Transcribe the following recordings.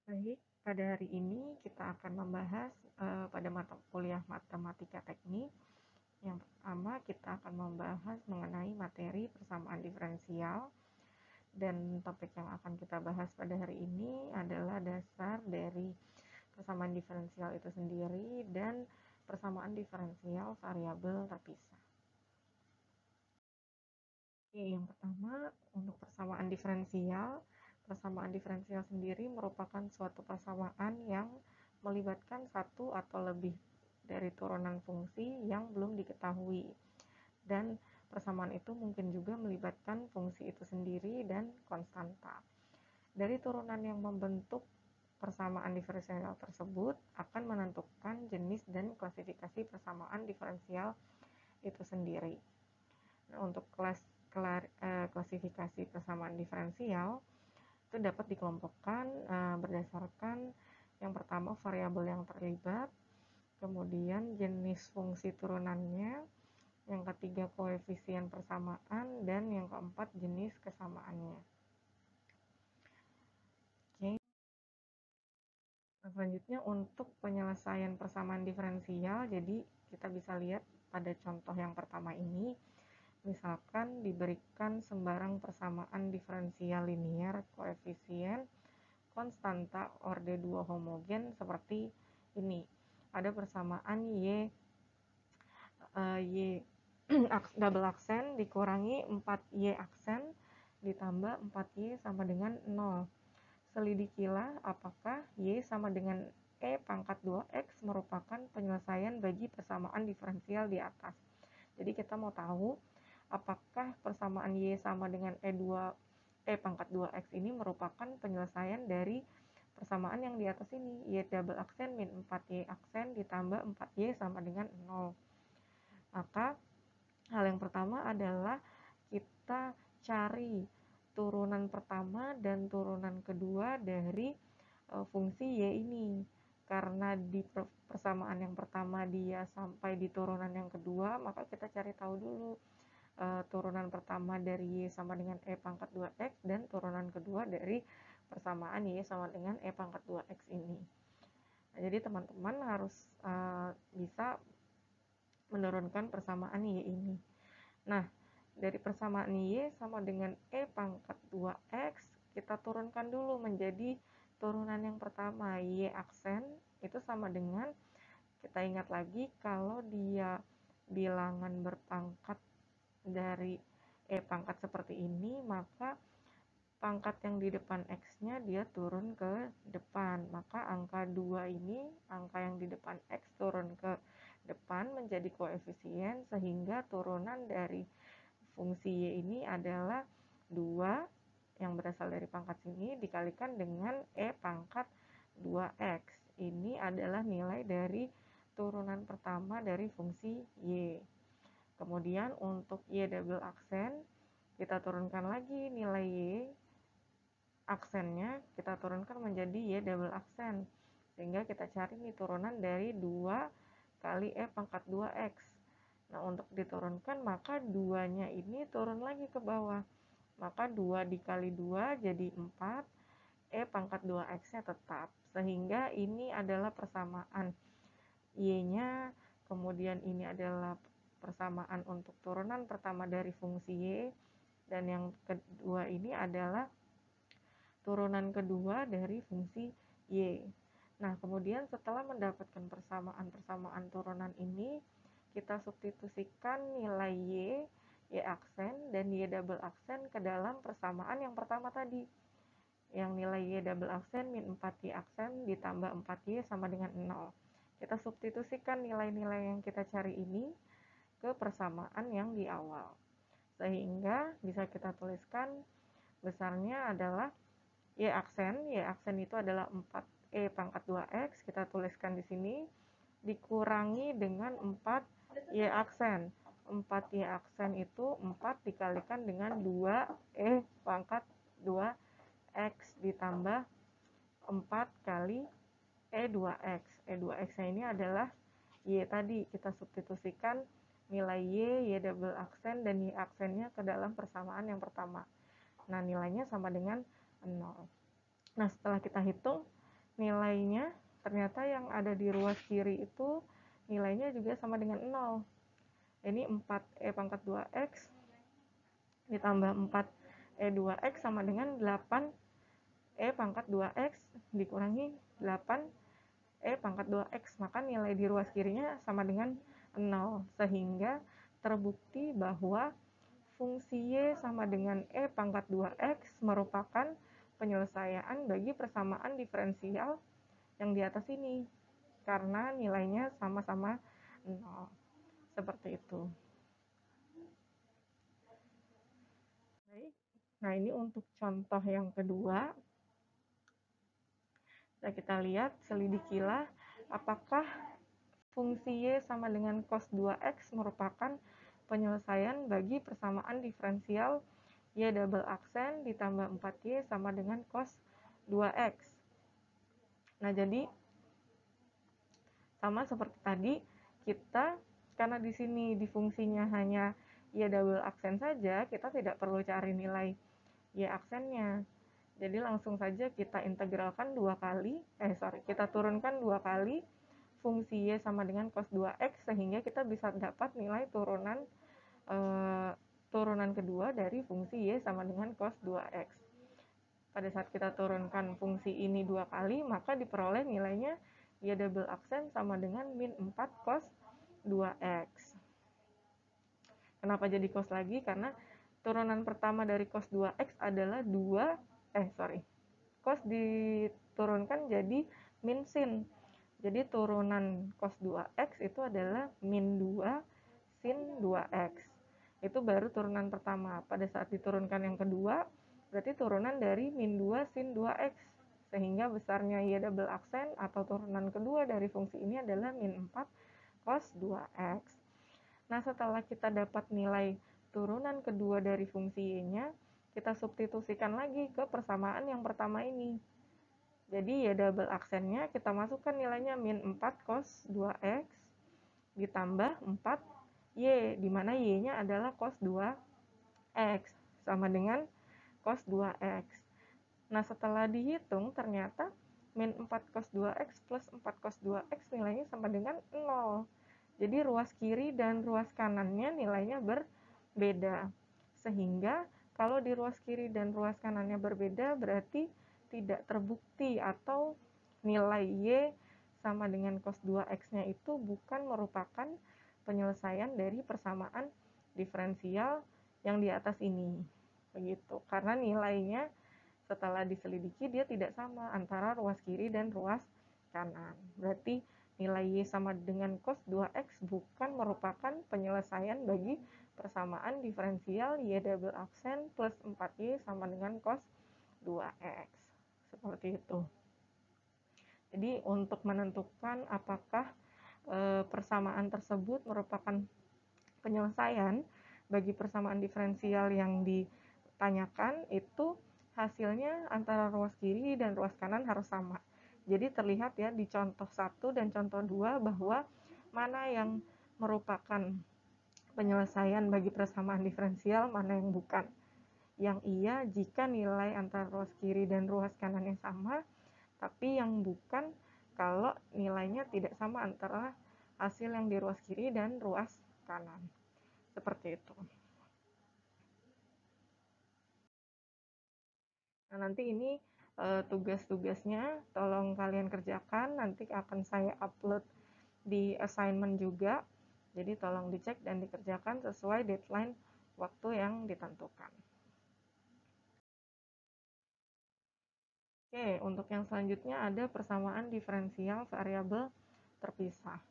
Baik, pada hari ini kita akan membahas pada mata kuliah matematika teknik. Yang pertama kita akan membahas mengenai materi persamaan diferensial, dan topik yang akan kita bahas pada hari ini adalah dasar dari persamaan diferensial itu sendiri dan persamaan diferensial variabel terpisah. Oke, yang pertama untuk persamaan diferensial sendiri merupakan suatu persamaan yang melibatkan satu atau lebih dari turunan fungsi yang belum diketahui, dan persamaan itu mungkin juga melibatkan fungsi itu sendiri dan konstanta. Dari turunan yang membentuk persamaan diferensial tersebut akan menentukan jenis dan klasifikasi persamaan diferensial itu sendiri. Nah, untuk klasifikasi persamaan diferensial itu dapat dikelompokkan berdasarkan yang pertama variabel yang terlibat, kemudian jenis fungsi turunannya, yang ketiga koefisien persamaan, dan yang keempat jenis kesamaannya. Oke. Nah, selanjutnya untuk penyelesaian persamaan diferensial, jadi kita bisa lihat pada contoh yang pertama ini, misalkan diberikan sembarang persamaan diferensial linear koefisien konstanta orde 2 homogen seperti ini. Ada persamaan y double aksen dikurangi 4y aksen ditambah 4y sama dengan 0. Selidikilah apakah y sama dengan e pangkat 2x merupakan penyelesaian bagi persamaan diferensial di atas. Jadi kita mau tahu apakah persamaan y sama dengan e pangkat 2x ini merupakan penyelesaian dari persamaan yang di atas ini, y double aksen min 4y aksen ditambah 4y sama dengan 0. Maka hal yang pertama adalah kita cari turunan pertama dan turunan kedua dari fungsi y ini. Karena di persamaan yang pertama dia sampai di turunan yang kedua, maka kita cari tahu dulu turunan pertama dari y sama dengan e pangkat 2x dan turunan kedua dari persamaan y sama dengan e pangkat 2x ini. Nah, jadi teman-teman harus bisa menurunkan persamaan y ini. Nah, dari persamaan y sama dengan e pangkat 2x, kita turunkan dulu menjadi turunan yang pertama, y aksen itu sama dengan, kita ingat lagi kalau dia bilangan berpangkat dari e pangkat seperti ini, maka pangkat yang di depan x-nya dia turun ke depan. Maka angka 2 ini, angka yang di depan x turun ke depan menjadi koefisien, sehingga turunan dari fungsi y ini adalah 2 yang berasal dari pangkat sini dikalikan dengan e pangkat 2x. Ini adalah nilai dari turunan pertama dari fungsi y. Kemudian untuk y double aksen, kita turunkan lagi nilai y aksennya, kita turunkan menjadi y double aksen. Sehingga kita cari nih turunan dari 2 kali e pangkat 2x. Nah, untuk diturunkan maka 2-nya ini turun lagi ke bawah. Maka 2 dikali 2 jadi 4, e pangkat 2x-nya tetap. Sehingga ini adalah persamaan y-nya, kemudian ini adalah persamaan untuk turunan pertama dari fungsi y, dan yang kedua ini adalah turunan kedua dari fungsi y. Nah, kemudian setelah mendapatkan persamaan turunan ini, kita substitusikan nilai y aksen, dan y double aksen ke dalam persamaan yang pertama tadi. Yang nilai y double aksen min 4y aksen ditambah 4y sama dengan 0. Kita substitusikan nilai-nilai yang kita cari ini ke persamaan yang di awal. Sehingga bisa kita tuliskan besarnya adalah y aksen itu adalah 4e pangkat 2x, kita tuliskan di sini, dikurangi dengan 4y aksen. 4y aksen itu 4 dikalikan dengan 2e pangkat 2x ditambah 4 kali e2x. e2x-nya ini adalah y tadi, kita substitusikan nilai y double aksen, dan y aksennya ke dalam persamaan yang pertama. Nah, nilainya sama dengan 0. Nah, setelah kita hitung, nilainya ternyata yang ada di ruas kiri itu nilainya juga sama dengan 0. Ini 4e pangkat 2x ditambah 4e2x sama dengan 8e pangkat 2x dikurangi 8e pangkat 2x. Maka nilai di ruas kirinya sama dengan 0. Sehingga terbukti bahwa fungsi y sama dengan e pangkat 2x merupakan penyelesaian bagi persamaan diferensial yang di atas ini, karena nilainya sama-sama 0. Seperti itu. Baik. Nah, ini untuk contoh yang kedua. Nah, kita lihat, selidikilah apakah fungsi y sama dengan cos 2x merupakan penyelesaian bagi persamaan diferensial y double aksen ditambah 4y sama dengan cos 2x. Nah, jadi sama seperti tadi, kita karena di sini di fungsinya hanya y double aksen saja, kita tidak perlu cari nilai y aksennya. Jadi langsung saja kita integralkan kita turunkan 2 kali fungsi y sama dengan cos 2x sehingga kita bisa dapat nilai turunan kedua dari fungsi y sama dengan cos 2x. Pada saat kita turunkan fungsi ini 2 kali, maka diperoleh nilainya y double aksen sama dengan min 4 cos 2x. Kenapa jadi cos lagi? Karena turunan pertama dari cos 2x adalah cos diturunkan jadi min sin. Jadi turunan cos 2x itu adalah min 2 sin 2x. Itu baru turunan pertama. Pada saat diturunkan yang kedua, berarti turunan dari min 2 sin 2x. Sehingga besarnya y double aksen atau turunan kedua dari fungsi ini adalah min 4 cos 2x. Nah, setelah kita dapat nilai turunan kedua dari fungsi y-nya, kita substitusikan lagi ke persamaan yang pertama ini. Jadi y double aksennya kita masukkan nilainya min 4 cos 2x ditambah 4y, di mana y-nya adalah cos 2x, sama dengan cos 2x. Nah, setelah dihitung ternyata min 4 cos 2x plus 4 cos 2x nilainya sama dengan 0. Jadi ruas kiri dan ruas kanannya nilainya berbeda. Sehingga kalau di ruas kiri dan ruas kanannya berbeda, berarti tidak terbukti atau nilai y sama dengan cos 2x-nya itu bukan merupakan penyelesaian dari persamaan diferensial yang di atas ini. Begitu. Karena nilainya setelah diselidiki dia tidak sama antara ruas kiri dan ruas kanan. Berarti nilai y sama dengan cos 2x bukan merupakan penyelesaian bagi persamaan diferensial y double aksen plus 4y sama dengan cos 2x. Seperti itu. Jadi untuk menentukan apakah persamaan tersebut merupakan penyelesaian bagi persamaan diferensial yang ditanyakan, itu hasilnya antara ruas kiri dan ruas kanan harus sama. Jadi terlihat ya di contoh 1 dan contoh 2 bahwa mana yang merupakan penyelesaian bagi persamaan diferensial, mana yang bukan. Yang iya jika nilai antara ruas kiri dan ruas kanannya sama, tapi yang bukan kalau nilainya tidak sama antara hasil yang di ruas kiri dan ruas kanan. Seperti itu. Nah, nanti ini tugas-tugasnya tolong kalian kerjakan, nanti akan saya upload di assignment juga. Jadi tolong dicek dan dikerjakan sesuai deadline waktu yang ditentukan. Oke, untuk yang selanjutnya ada persamaan diferensial variabel terpisah.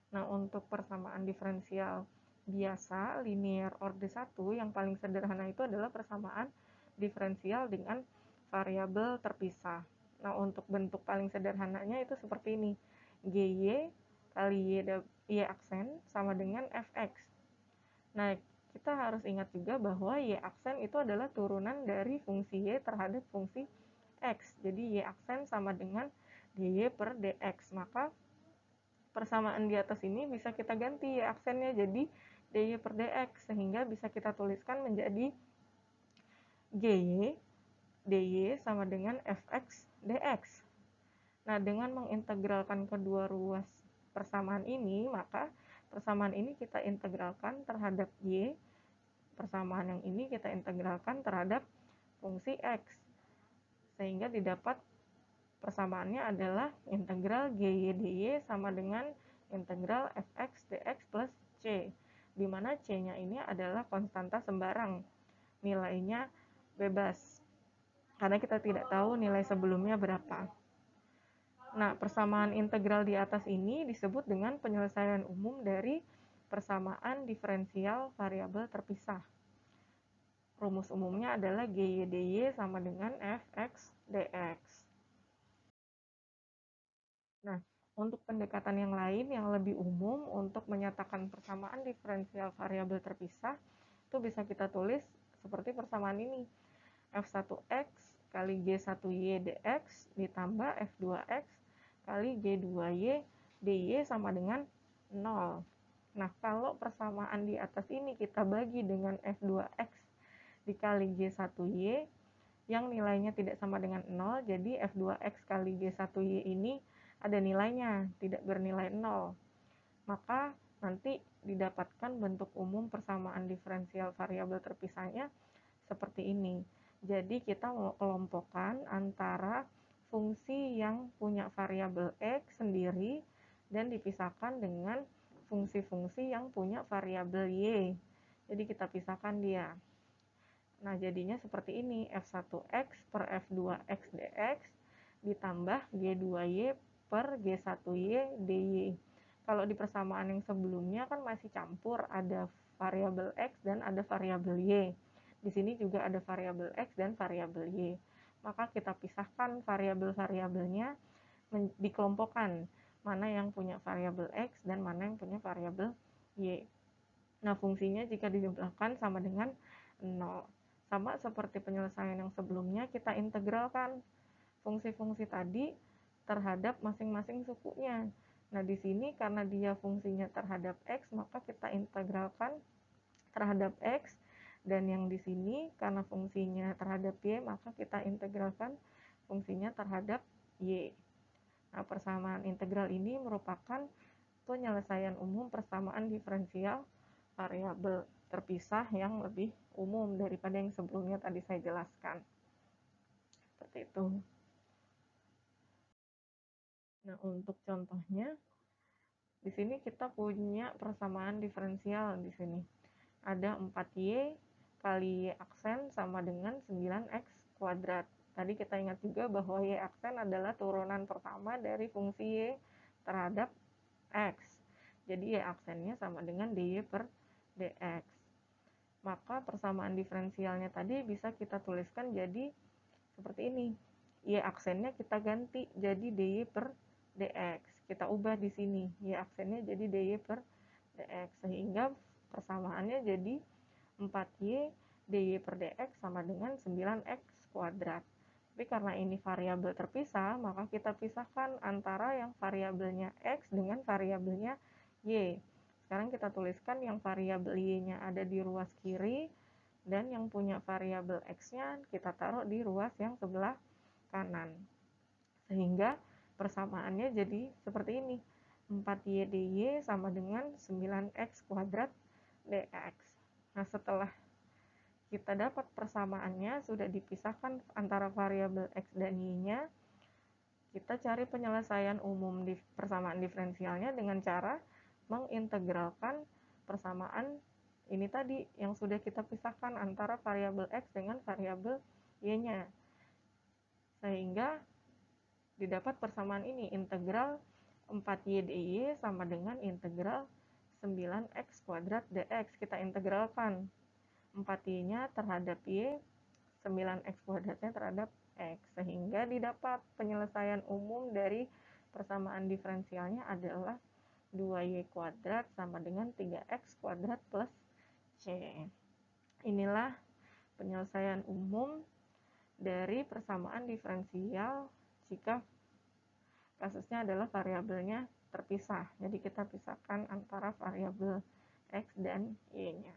Nah, untuk persamaan diferensial biasa, linear order 1, yang paling sederhana itu adalah persamaan diferensial dengan variabel terpisah. Nah, untuk bentuk paling sederhananya itu seperti ini. GY kali Y aksen sama dengan Fx. Nah, kita harus ingat juga bahwa Y aksen itu adalah turunan dari fungsi Y terhadap fungsi X. Jadi Y aksen sama dengan dy per dx. Maka persamaan di atas ini bisa kita ganti Y aksennya jadi dy per dx. Sehingga bisa kita tuliskan menjadi gy dy sama dengan fx dx. Nah, dengan mengintegralkan kedua ruas persamaan ini, maka persamaan ini kita integralkan terhadap Y, persamaan yang ini kita integralkan terhadap fungsi X, sehingga didapat persamaannya adalah integral GY DY sama dengan integral fx dx plus C, di mana C-nya ini adalah konstanta sembarang, nilainya bebas, karena kita tidak tahu nilai sebelumnya berapa. Nah, persamaan integral di atas ini disebut dengan penyelesaian umum dari persamaan diferensial variabel terpisah. Rumus umumnya adalah GY DY sama dengan fx dx. Nah, untuk pendekatan yang lain yang lebih umum untuk menyatakan persamaan diferensial variabel terpisah, itu bisa kita tulis seperti persamaan ini. F1x kali G1Y dx ditambah F2x kali G2Y dy sama dengan 0. Nah, kalau persamaan di atas ini kita bagi dengan F2x dikali G1Y yang nilainya tidak sama dengan 0, jadi F2x kali G1Y ini ada nilainya, tidak bernilai 0. Maka nanti didapatkan bentuk umum persamaan diferensial variabel terpisahnya seperti ini. Jadi kita mau kelompokkan antara fungsi yang punya variabel X sendiri dan dipisahkan dengan fungsi-fungsi yang punya variabel Y. Jadi kita pisahkan dia. Nah, jadinya seperti ini, F1X per F2X dx ditambah G2Y per G1Y dy. Kalau di persamaan yang sebelumnya kan masih campur, ada variabel X dan ada variabel Y. Di sini juga ada variabel X dan variabel Y. Maka kita pisahkan variabel-variabelnya dikelompokkan, mana yang punya variabel X dan mana yang punya variabel Y. Nah, fungsinya jika dijumlahkan sama dengan 0. Sama seperti penyelesaian yang sebelumnya, kita integralkan fungsi-fungsi tadi terhadap masing-masing sukunya. Nah, di sini karena dia fungsinya terhadap X, maka kita integralkan terhadap X, dan yang di sini karena fungsinya terhadap Y, maka kita integralkan fungsinya terhadap Y. Nah, persamaan integral ini merupakan penyelesaian umum persamaan diferensial variabel terpisah yang lebih umum daripada yang sebelumnya tadi saya jelaskan. Seperti itu. Nah, untuk contohnya, di sini kita punya persamaan diferensial di sini. Ada 4Y kali Y aksen sama dengan 9X kuadrat. Tadi kita ingat juga bahwa Y aksen adalah turunan pertama dari fungsi Y terhadap X. Jadi Y aksennya sama dengan dy per dx. Maka persamaan diferensialnya tadi bisa kita tuliskan jadi seperti ini. Y aksennya kita ganti jadi dy per dx. Kita ubah di sini. Y aksennya jadi dy per dx. Sehingga persamaannya jadi 4Y dy per dx sama dengan 9x kuadrat. Tapi karena ini variabel terpisah, maka kita pisahkan antara yang variabelnya x dengan variabelnya y. Sekarang kita tuliskan yang variabel y-nya ada di ruas kiri, dan yang punya variabel x-nya kita taruh di ruas yang sebelah kanan. Sehingga persamaannya jadi seperti ini. 4y dy sama dengan 9x kuadrat dx. Nah, setelah kita dapat persamaannya, sudah dipisahkan antara variabel x dan y-nya, kita cari penyelesaian umum di persamaan diferensialnya dengan cara mengintegralkan persamaan ini tadi yang sudah kita pisahkan antara variabel x dengan variabel y-nya. Sehingga didapat persamaan ini, integral 4y dy sama dengan integral 9x kuadrat dx. Kita integralkan 4y-nya terhadap y, 9x kuadratnya terhadap x, sehingga didapat penyelesaian umum dari persamaan diferensialnya adalah 2y kuadrat sama dengan 3x kuadrat plus c. Inilah penyelesaian umum dari persamaan diferensial jika kasusnya adalah variabelnya terpisah. Jadi kita pisahkan antara variabel x dan y-nya.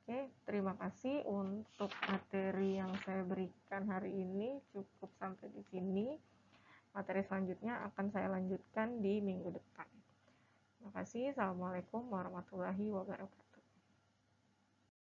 Oke, terima kasih untuk materi yang saya berikan hari ini. Cukup sampai di sini. Materi selanjutnya akan saya lanjutkan di minggu depan. Terima kasih. Assalamualaikum warahmatullahi wabarakatuh.